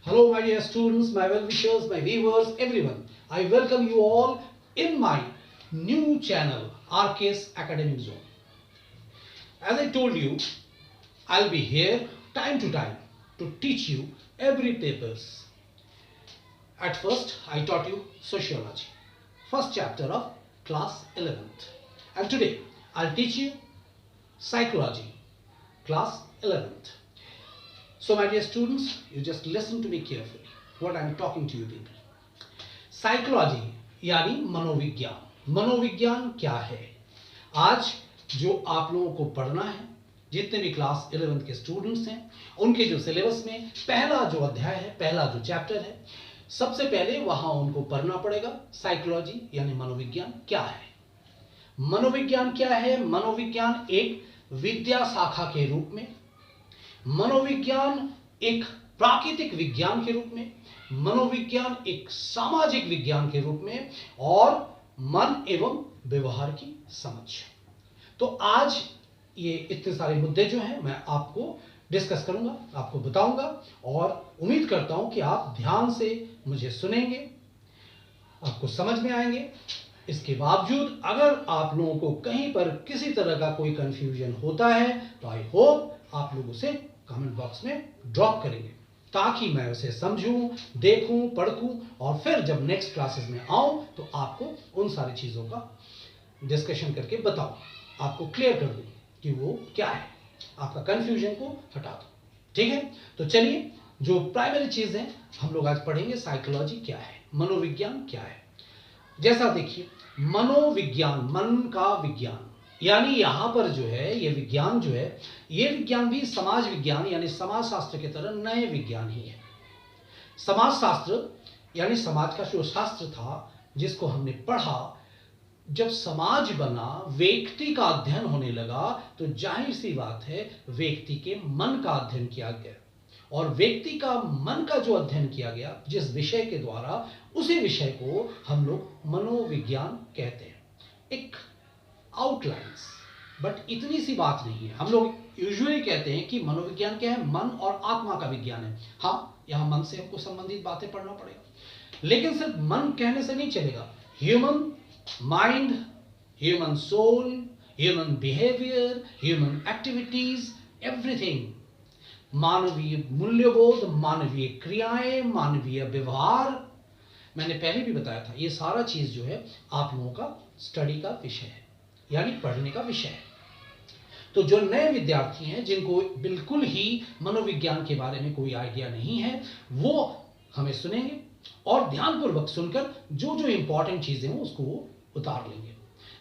Hello, my dear students, my well-wishers, my viewers, everyone. I welcome you all in my new channel, RK's Academic Zone. As I told you, I'll be here time to time to teach you every papers. At first, I taught you sociology, first chapter of class 11th. And today, I'll teach you psychology, class 11th. So my dear students, you just listen to me carefully what I am talking to you people. Psychology यानी मनोविज्ञान। मनोविज्ञान क्या है? आज जो आप लोगों को पढ़ना है, जितने भी क्लास 11th के स्टूडेंट्स हैं, उनके जो सिलेबस में पहला जो अध्याय है, पहला जो चैप्टर है, सबसे पहले वहां उनको पढ़ना पड़ेगा साइकोलॉजी यानी मनोविज्ञान क्या है। मनोविज्ञान क्या है? मनोविज्ञान एक विद्या शाखा के रूप में, मनोविज्ञान एक प्राकृतिक विज्ञान के रूप में, मनोविज्ञान एक सामाजिक विज्ञान के रूप में और मन एवं व्यवहार की समझ। तो आज ये इतने सारे मुद्दे जो हैं मैं आपको डिस्कस करूंगा, आपको बताऊंगा और उम्मीद करता हूं कि आप ध्यान से मुझे सुनेंगे, आपको समझ में आएंगे। इसके बावजूद अगर आप लोगों को कहीं पर किसी तरह का कोई कंफ्यूजन होता है तो आई होप आप लोग उसे कमेंट बॉक्स में ड्रॉप करेंगे ताकि मैं उसे समझूं, देखूं, पढ़ूं और फिर जब नेक्स्ट क्लासेस में आऊं तो आपको उन सारी चीज़ों का डिस्कशन करके बताऊं, आपको क्लियर कर दूं कि वो क्या है, आपका कंफ्यूजन को हटा दूं। ठीक है, तो चलिए जो प्राइमरी चीज़ है हम लोग आज पढ़ेंगे साइकोलॉजी क्या है, मनोविज्ञान क्या है। जैसा देखिए, मनोविज्ञान, मन का विज्ञान, यानी यहां पर जो है ये विज्ञान जो है, ये विज्ञान भी समाज विज्ञान यानी समाज शास्त्र की तरह नए विज्ञान ही है। समाज शास्त्र यानी समाज का जो शास्त्र था जिसको हमने पढ़ा, जब समाज बना, व्यक्ति का अध्ययन होने लगा तो जाहिर सी बात है व्यक्ति के मन का अध्ययन किया गया और व्यक्ति का मन का जो अध्ययन किया गया जिस विषय के द्वारा, उसी विषय को हम लोग मनोविज्ञान कहते हैं। एक आउटलाइंस, बट इतनी सी बात नहीं है। हम लोग यूजुअली कहते हैं कि मनोविज्ञान क्या है? मन और आत्मा का विज्ञान है। हाँ, यहाँ मन से हमको संबंधित बातें पढ़ना पड़ेगा, लेकिन सिर्फ मन कहने से नहीं चलेगा। Human mind, human soul, human behaviour, human activities, everything, मानवीय मूल्यबोध, मानवीय क्रियाएं, मानवीय व्यवहार, मैंने पहले भी बताया था, ये सारा चीज जो है आप लोगों का स्टडी का विषय है यानी पढ़ने का विषय है। तो जो नए विद्यार्थी हैं जिनको बिल्कुल ही मनोविज्ञान के बारे में कोई आइडिया नहीं है, वो हमें सुनेंगे और ध्यानपूर्वक सुनकर जो जो इंपॉर्टेंट चीजें हैं उसको वो उतार लेंगे।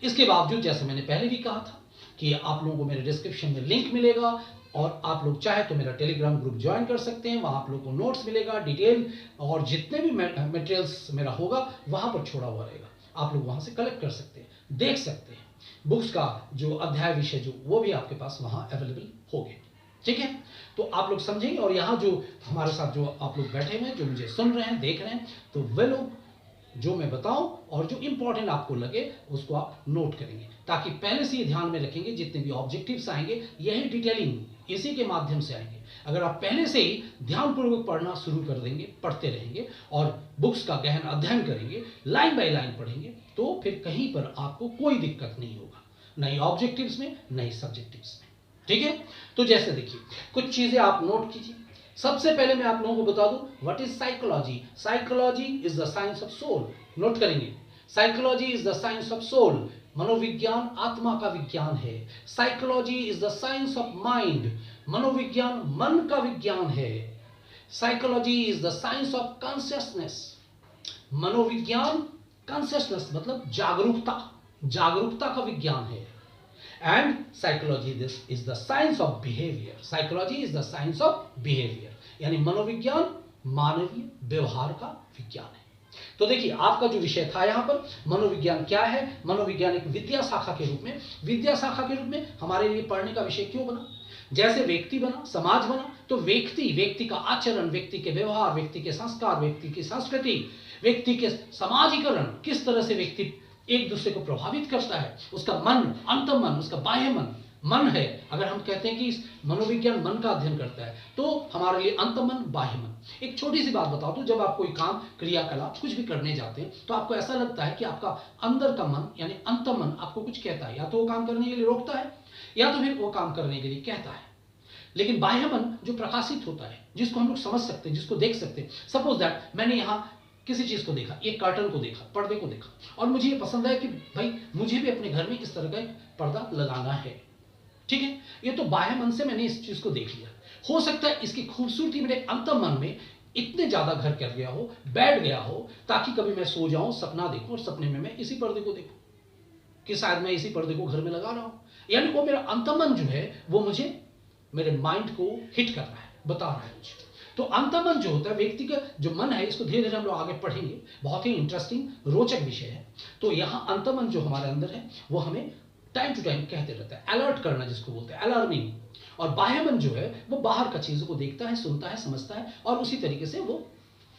इसके बावजूद जैसे मैंने पहले भी कहा था कि आप लोगों को मेरे डिस्क्रिप्शन में लिंक मिलेगा और आप लोग चाहे तो मेरा टेलीग्राम ग्रुप ज्वाइन कर सकते हैं, वहां आप लोग को नोट्स मिलेगा, डिटेल और जितने भी मटेरियल्स मेरा होगा वहां पर छोड़ा हुआ रहेगा, आप लोग वहां से कलेक्ट कर सकते हैं, देख सकते हैं। बुक्स का जो अध्याय विषय जो वो भी आपके पास वहां अवेलेबल होंगे। ठीक है, तो आप लोग समझेंगे और यहाँ जो हमारे साथ जो आप लोग बैठे हुए हैं, जो मुझे सुन रहे हैं, देख रहे हैं, तो वे लोग जो मैं बताऊं और जो इंपॉर्टेंट आपको लगे उसको आप नोट करेंगे ताकि पहले से ये ध्यान में रखेंगे जितने भी ऑब्जेक्टिव्स आएंगे यही डिटेलिंग इसी के माध्यम से आएंगे। अगर आप पहले से ही ध्यानपूर्वक पढ़ना शुरू कर देंगे, पढ़ते रहेंगे और बुक्स का गहन अध्ययन करेंगे, लाइन बाय लाइन पढ़ेंगे, तो फिर कहीं पर आपको कोई दिक्कत नहीं होगा, नई ऑब्जेक्टिव्स में, नई सब्जेक्टिव्स में। ठीक है, तो जैसे देखिए कुछ चीजें आप नोट कीजिए। सबसे पहले मैं आप लोगों को बता दूं what is psychology. Psychology is the science of soul. Note करेंगे, psychology is the science of soul. मनोविज्ञान आत्मा का विज्ञान है। Psychology is the science of mind. मनोविज्ञान मन का विज्ञान है। Psychology is the science of consciousness. मनोविज्ञान कॉन्शियसनेस मतलब जागरूकता, जागरूकता का विज्ञान है। And psychology this is the science of behaviour. Psychology is the science of behaviour, यानी मनोविज्ञान मानवीय व्यवहार का विज्ञान है। तो देखिए आपका जो विषय था यहाँ पर मनोविज्ञान क्या है। मनोविज्ञान एक विद्या शाखा के रूप में, विद्या शाखा के रूप में हमारे लिए पढ़ने का विषय क्यों बना? जैसे व्यक्ति बना, समाज बना, तो व्यक्ति का आचरण, व्यक्ति के व्यवहार, व्यक्ति के संस्कार, व्यक्ति की संस्कृति, व्यक्ति के समाजीकरण, किस तरह से व्यक्ति एक दूसरे को प्रभावित करता है, उसका मन, अंतर्मन, उसका बाह्य मन, मन है, अगर हम कहते हैं कि इस मनोविज्ञान मन का अध्ययन करता है, तो हमारे लिए अंतमन बाह्य मन। एक छोटी सी बात बताओ तो, जब आप कोई काम क्रियाकलाप कुछ भी करने जाते हैं तो आपको ऐसा लगता है कि आपका अंदर का मन यानी अंतमन आपको कुछ कहता है, या तो वो काम करने के लिए रोकता है या तो फिर वो काम करने के लिए कहता है। लेकिन बाह्य मन जो प्रकाशित होता है, जिसको हम लोग समझ सकते हैं, जिसको देख सकते हैं, सपोज दैट मैंने यहाँ किसी चीज को देखा, एक कर्टन को देखा, पर्दे को देखा, और मुझे ये पसंद है कि भाई मुझे भी अपने घर में इस तरह का एक पर्दा लगाना है, ठीक है, ये तो बाह्य मन से मैंने इस चीज को देख लिया। हो सकता है इसकी खूबसूरती मेरे अंतर्मन में इतने ज्यादा घर कर गया हो, बैठ गया हो, ताकि कभी मैं सो जाऊं, सपना देखूं और सपने में मैं इसी पर्दे को देखूं कि शायद मैं इसी पर्दे को घर में लगा रहा हूं। यानी वो मेरा अंतर्मन जो है वो मुझे, मेरे माइंड को हिट कर रहा है, बता रहा है मुझे। तो अंतर्मन जो होता है, व्यक्ति का जो मन है, इसको धीरे धीरे हम लोग आगे पढ़ेंगे, बहुत ही इंटरेस्टिंग रोचक विषय है। तो यहाँ अंतर्मन जो हमारे अंदर है वो हमें टाइम टू टाइम कहते रहता है, अलर्ट करना जिसको बोलते हैं, अलार्मिंग। और बाह्य मन जो है वो बाहर का चीजों को देखता है, सुनता है, समझता है और उसी तरीके से वो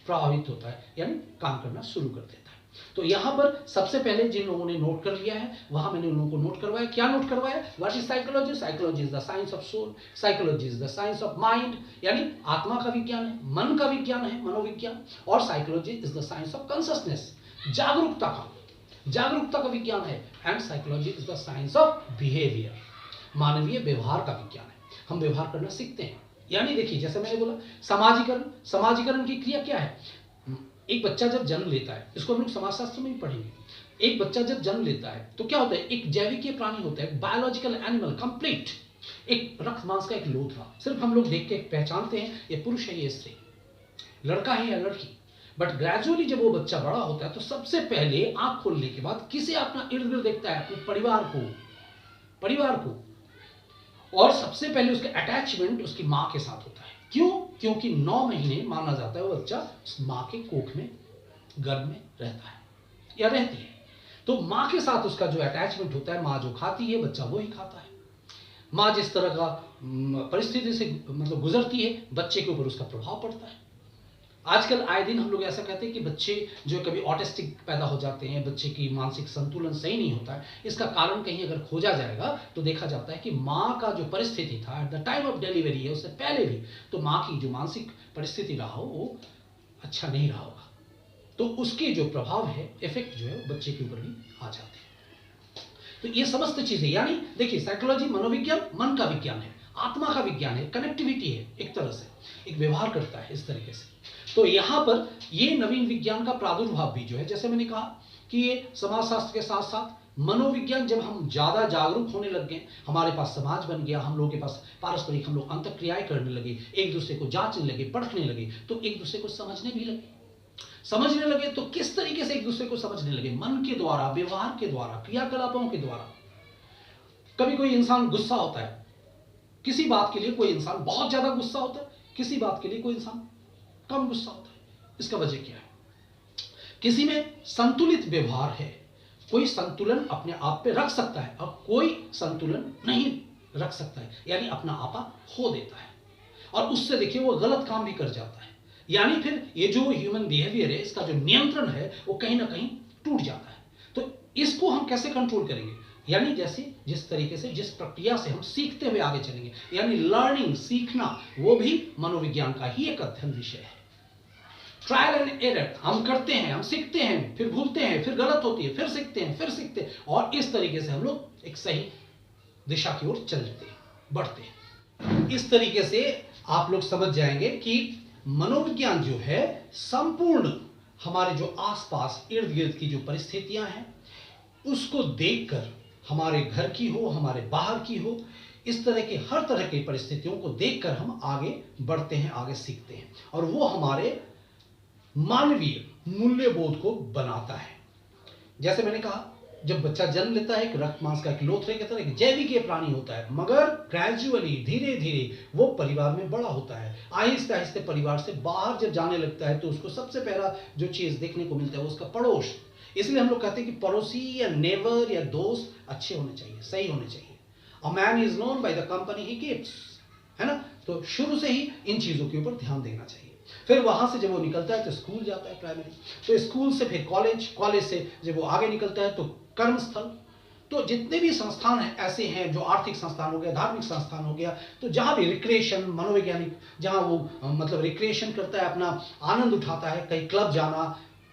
प्रभावित होता है, यानी काम करना शुरू कर देता है। तो यहां पर सबसे पहले जिन लोगों ने नोट कर लिया है, वहां मैंने उन लोगों को नोट करवाया। क्या नोट करवाया? What is psychology? Psychology is the science of soul, psychology is the science of mind, यानी आत्मा का विज्ञान है, मन का विज्ञान है, मनोविज्ञान। और psychology is the science of consciousness, जागरूकता का विज्ञान है। And psychology is the science of behaviour, मानवीय व्यवहार का विज्ञान है। हम व्यवहार करना सीखते हैं। यानी देखिए, जैसे मैंने बोला समाजीकरण की क्रिया क्या है? एक बच्चा जब जन्म लेता है, इसको हम लोग समाजशास्त्र में भी पढ़ेंगे। एक बच्चा जब जन्म लेता है तो क्या होता है? एक जैविकीय प्राणी होता है, बायोलॉजिकल एनिमल कंप्लीट, एक रक्त मांस का एक लोथड़ा। सिर्फ हम लोग देख के पहचानते हैं ये पुरुष है, ये स्त्री, लड़का है या लड़की। बट ग्रेजुअली जब वो बच्चा बड़ा होता है तो सबसे पहले आंख खोलने के बाद किसे अपना इर्द गिर्द देखता है? अपने परिवार को। और सबसे पहले उसका अटैचमेंट उसकी मां के साथ होता है। क्यों? क्योंकि 9 महीने माना जाता है वो बच्चा मां के कोख में, गर्भ में रहता है या रहती है। तो मां के साथ उसका जो अटैचमेंट होता है, मां जो खाती है बच्चा वो ही खाता है। मां जिस तरह का परिस्थिति से मतलब गुजरती है, बच्चे के ऊपर उसका प्रभाव पड़ता है। आजकल आए दिन हम लोग ऐसा कहते हैं कि बच्चे जो कभी ऑटिस्टिक पैदा हो जाते हैं, बच्चे की मानसिक संतुलन सही नहीं होता है। इसका कारण कहीं अगर खोजा जाएगा तो देखा जाता है कि माँ का जो परिस्थिति था at the time of delivery है, उससे पहले भी, तो माँ की जो मानसिक परिस्थिति रहा हो वो अच्छा नहीं रहा होगा। तो उसके जो प्रभाव है, इफेक्ट जो है वो बच्चे के ऊपर भी आ जाते हैं। तो ये समस्त चीजें, यानी देखिए साइकोलॉजी मनोविज्ञान मन का विज्ञान है, आत्मा का विज्ञान है, कनेक्टिविटी है, एक तरह से एक व्यवहार करता है इस तरीके से। तो यहां पर ये नवीन विज्ञान का प्रादुर्भाव भी जो है, जैसे मैंने कहा कि ये समाजशास्त्र के साथ साथ मनोविज्ञान, जब हम ज्यादा जागरूक होने लग गए, हमारे पास समाज बन गया, हम लोगों के पास पारस्परिक हम लोग अंतःक्रियाएं करने लगे, एक दूसरे को जांचने लगे, परखने लगे, तो एक दूसरे को समझने लगे। तो किस तरीके से एक दूसरे को समझने लगे? मन के द्वारा, व्यवहार के द्वारा, क्रियाकलापों के द्वारा। कभी कोई इंसान गुस्सा होता है, किसी बात के लिए कोई इंसान बहुत ज्यादा गुस्सा होता है, किसी बात के लिए कोई इंसान कम गुस्सा होता है। इसका वजह क्या है? किसी में संतुलित व्यवहार है, कोई संतुलन अपने आप पे रख सकता है और कोई संतुलन नहीं रख सकता है, यानी अपना आपा खो देता है और उससे देखिए वो गलत काम भी कर जाता है। यानी फिर ये जो ह्यूमन बिहेवियर है, इसका जो नियंत्रण है वो कहीं ना कहीं टूट जाता है। तो इसको हम कैसे कंट्रोल करेंगे? यानी जैसे जिस तरीके से, जिस प्रक्रिया से हम सीखते हुए आगे चलेंगे, यानी लर्निंग, सीखना, वो भी मनोविज्ञान का ही एक अध्ययन विषय है। ट्रायल एंड एरर हम करते हैं, हम सीखते हैं, फिर भूलते हैं, फिर गलत होती है, फिर सीखते हैं, फिर सीखते हैं, और इस तरीके से हम लोग एक सही दिशा की ओर चलते हैं, बढ़ते हैं। इस तरीके से आप लोग समझ जाएंगे कि मनोविज्ञान जो है संपूर्ण हमारे जो आसपास इर्द गिर्द की जो परिस्थितियां हैं उसको देखकर, हमारे घर की हो, हमारे बाहर की हो, इस तरह की हर तरह की परिस्थितियों को देखकर हम आगे बढ़ते हैं, आगे सीखते हैं, और वो हमारे मानवीय मूल्यबोध को बनाता है। जैसे मैंने कहा, जब बच्चा जन्म लेता है, एक रक्त मांस का एक लोथड़े की तरह एक जैविकीय प्राणी होता है, मगर ग्रेजुअली, धीरे धीरे वो परिवार में बड़ा होता है। आहिस्ते आहिस्ते परिवार से बाहर जब जाने लगता है तो उसको सबसे पहला जो चीज देखने को मिलता है वो उसका पड़ोस। इसलिए हम लोग कहते हैं कि पड़ोसी या नेबर या दोस्त अच्छे होने चाहिए, सही होने चाहिए। A man is known by the company he keeps, है ना? तो शुरू से ही इन चीजों के ऊपर ध्यान देना चाहिए। फिर वहां से जब वो निकलता है तो स्कूल जाता है, प्राइमरी, तो स्कूल से फिर कॉलेज, कॉलेज से जब वो आगे निकलता है तो कर्मस्थल, तो जितने भी संस्थान हैं ऐसे हैं, जो आर्थिक संस्थान हो गया, धार्मिक संस्थान हो गया, तो जहाँ भी रिक्रिएशन, मनोवैज्ञानिक, जहाँ वो मतलब रिक्रिएशन करता है, अपना आनंद उठाता है, कहीं क्लब जाना,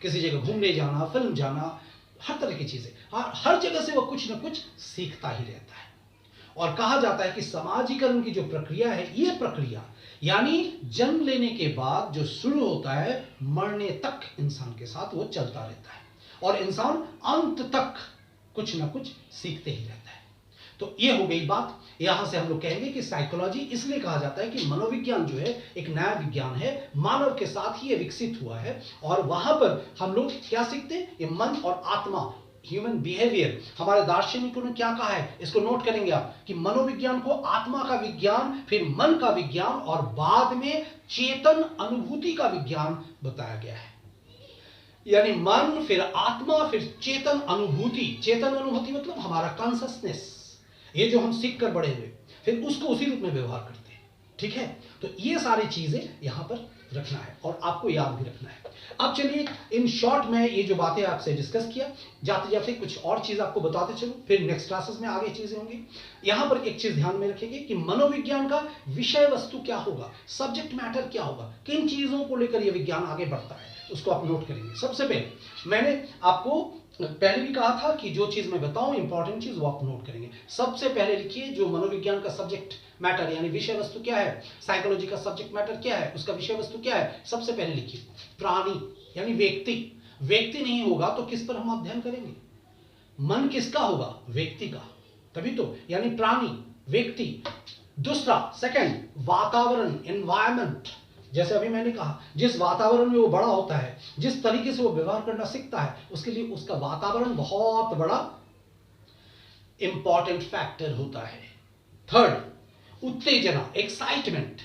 किसी जगह घूमने जाना, फिल्म जाना, हर तरह की चीजें, हर जगह से वो कुछ ना कुछ सीखता ही रहता है। और कहा जाता है कि समाजीकरण की जो प्रक्रिया है, ये प्रक्रिया यानी जन्म लेने के बाद जो शुरू होता है, मरने तक इंसान के साथ वो चलता रहता है, और इंसान अंत तक कुछ ना कुछ सीखते ही रहता है। तो ये हो गई बात। यहां से हम लोग कहेंगे कि साइकोलॉजी इसलिए कहा जाता है कि मनोविज्ञान जो है एक नया विज्ञान है, मानव के साथ ही ये विकसित हुआ है, और वहां पर हम लोग क्या सीखते हैं, ये मन और आत्मा, ह्यूमन बिहेवियर। हमारे दार्शनिकों ने क्या कहा है, इसको नोट करेंगे आप, कि मनोविज्ञान को आत्मा का विज्ञान, फिर मन का विज्ञान, और बाद में चेतन अनुभूति का विज्ञान बताया गया है। यानी मन, फिर आत्मा, फिर चेतन अनुभूति। चेतन अनुभूति मतलब हमारा कॉन्शसनेस, ये जो हम सीख कर बड़े हुए, फिर उसको उसी रूप में व्यवहार करते हैं। ठीक है, तो ये सारी चीजें यहां पर रखना है और आपको याद भी रखना है। अब चलिए इन शॉर्ट में ये जो बातें आपसे डिस्कस किया, जाते जाते कुछ और चीज आपको बताते चलो, फिर नेक्स्ट क्लासेस में आगे चीजें होंगी। यहां पर एक चीज ध्यान में रखेंगे कि मनोविज्ञान का विषय वस्तु क्या होगा, सब्जेक्ट मैटर क्या होगा, किन चीजों को लेकर यह विज्ञान आगे बढ़ता है, उसको आप नोट करेंगे। सबसे पहले मैंने आपको पहले भी कहा था कि जो चीज मैं बताऊं इंपॉर्टेंट चीज, वो आप नोट करेंगे। सबसे पहले लिखिए जो मनोविज्ञान का सब्जेक्ट मैटर यानी विषय वस्तु क्या है, साइकोलॉजी का सब्जेक्ट मैटर क्या है, उसका विषय वस्तु क्या है। सबसे पहले लिखिए प्राणी यानी व्यक्ति। व्यक्ति नहीं होगा तो किस पर हम अध्ययन करेंगे, मन किसका होगा, व्यक्ति का, तभी तो, यानी प्राणी, व्यक्ति। दूसरा सेकंड वातावरण, एनवायरमेंट। जैसे अभी मैंने कहा, जिस वातावरण में वो बड़ा होता है, जिस तरीके से वो व्यवहार करना सीखता है, उसके लिए उसका वातावरण बहुत बड़ा इंपॉर्टेंट फैक्टर होता है। थर्ड उत्तेजना, एक्साइटमेंट।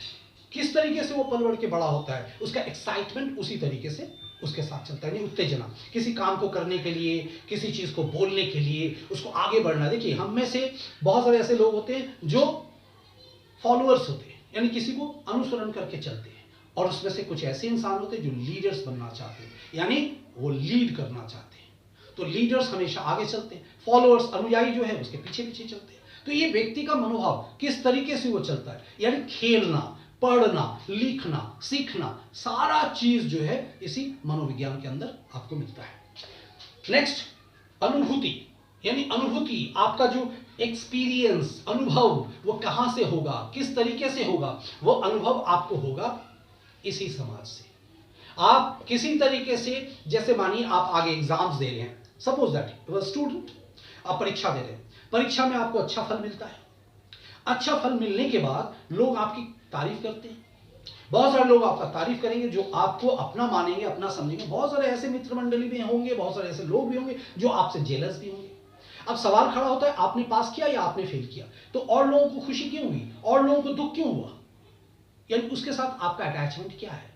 किस तरीके से वो पल बढ़ के बड़ा होता है, उसका एक्साइटमेंट उसी तरीके से उसके साथ चलता है। उत्तेजना, किसी काम को करने के लिए, किसी चीज को बोलने के लिए, उसको आगे बढ़ना। देखिए हम में से बहुत सारे ऐसे लोग होते हैं जो फॉलोअर्स होते हैं, यानी किसी को अनुसरण करके चलते हैं, और उसमें से कुछ ऐसे इंसान होते हैं जो लीडर्स बनना चाहते हैं, यानी वो लीड करना चाहते हैं। तो लीडर्स हमेशा आगे चलते हैं, फॉलोअर्स, अनुयायी जो है उसके पीछे पीछे चलते हैं। तो ये व्यक्ति का मनोभाव किस तरीके से वो चलता है, यानी खेलना, पढ़ना, लिखना, सीखना, सारा चीज जो है इसी मनोविज्ञान के अंदर आपको मिलता है। नेक्स्ट अनुभूति, यानी अनुभूति, आपका जो एक्सपीरियंस, अनुभव, वो कहां से होगा, किस तरीके से होगा, वो अनुभव आपको होगा इसी समाज से। आप किसी तरीके से, जैसे मानिए आप आगे एग्जाम्स दे रहे हैं, suppose that you are student, आप परीक्षा दे रहे हैं, परीक्षा में आपको अच्छा फल मिलता है। अच्छा फल मिलने के बाद लोग आपकी तारीफ करते हैं, बहुत सारे लोग आपका तारीफ करेंगे, जो आपको अपना मानेंगे, अपना समझेंगे। बहुत सारे ऐसे मित्र मंडली भी होंगे, बहुत सारे ऐसे लोग भी होंगे जो आपसे जेलस भी होंगे। अब सवाल खड़ा होता है, आपने पास किया या आपने फेल किया, तो और लोगों को खुशी क्यों हुई, और लोगों को दुख क्यों हुआ, यानी उसके साथ आपका अटैचमेंट क्या है,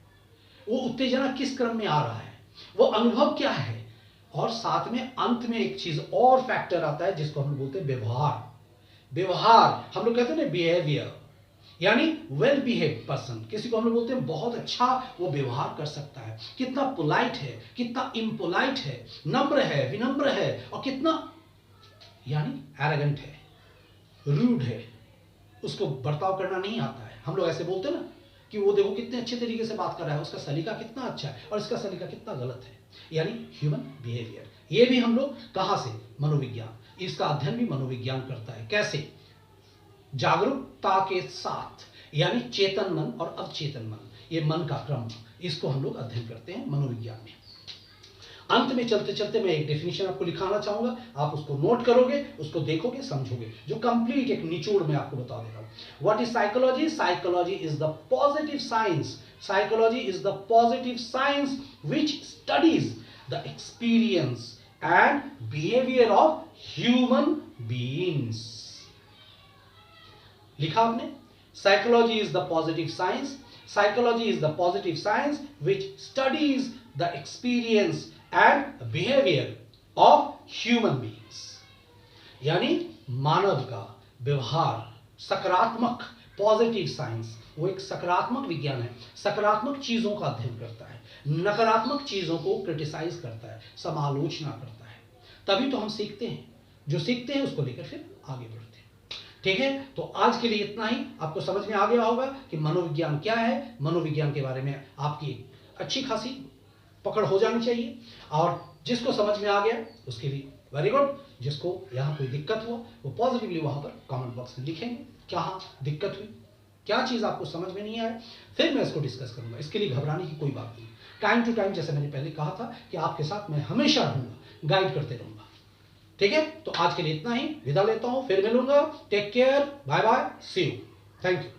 वो उत्तेजना किस क्रम में आ रहा है, वो अनुभव क्या है। और साथ में अंत में एक चीज और फैक्टर आता है जिसको हम बोलते हैं व्यवहार। व्यवहार हम लोग कहते हैं ना बिहेवियर, यानी वेल बिहेव पर्सन, किसी को हम लोग बोलते हैं बहुत अच्छा वो व्यवहार कर सकता है, कितना पोलाइट है, कितना इम्पोलाइट है, नम्र है, विनम्र है, और कितना यानी एरोगेंट है, रूड है, उसको बर्ताव करना नहीं आता है। हम लोग ऐसे बोलते हैं ना कि वो देखो कितने अच्छे तरीके से बात कर रहा है, उसका सलीका कितना अच्छा है और इसका सलीका कितना गलत है, यानी ह्यूमन बिहेवियर। ये भी हम लोग कहां से, मनोविज्ञान, इसका अध्ययन भी मनोविज्ञान करता है। कैसे, जागरूकता के साथ, यानी चेतन मन और अवचेतन मन, ये मन का क्रम, इसको हम लोग अध्ययन करते हैं मनोविज्ञान में। अंत में चलते चलते मैं एक डेफिनेशन आपको लिखाना चाहूंगा, आप उसको नोट करोगे, उसको देखोगे, समझोगे, जो कंप्लीट एक निचोड़ में आपको बता दे रहा हूं। What is psychology? Psychology is the positive science. Psychology is the positive science which studies the experience and behaviour of human beings. लिखा आपने, psychology is the positive science, psychology is the positive science which studies the experience and behaviour of human beings, यानी मानव का व्यवहार, सकारात्मक, positive science, वो एक सकारात्मक विज्ञान है, सकारात्मक चीजों का अध्ययन करता है, नकारात्मक चीजों को क्रिटिसाइज करता है, समालोचना करता है। तभी तो हम सीखते हैं, जो सीखते हैं उसको लेकर फिर आगे बढ़ते हैं। ठीक है, तो आज के लिए इतना ही। आपको समझ में आ गया होगा कि मनोविज्ञान क्या है। मनोविज्ञान के बारे में आपकी अच्छी खासी पकड़ हो जानी चाहिए, और जिसको समझ में आ गया उसके लिए वेरी गुड। जिसको यहाँ कोई दिक्कत हो वो पॉजिटिवली वहां पर कमेंट बॉक्स में लिखेंगे क्या दिक्कत हुई, क्या चीज़ आपको समझ में नहीं आया, फिर मैं इसको डिस्कस करूंगा। इसके लिए घबराने की कोई बात नहीं। टाइम टू टाइम, जैसे मैंने पहले कहा था कि आपके साथ मैं हमेशा रहूंगा, गाइड करते रहूंगा। ठीक है, तो आज के लिए इतना ही, विदा लेता हूं, फिर मिलूंगा। Take care, bye bye, see you, thank you.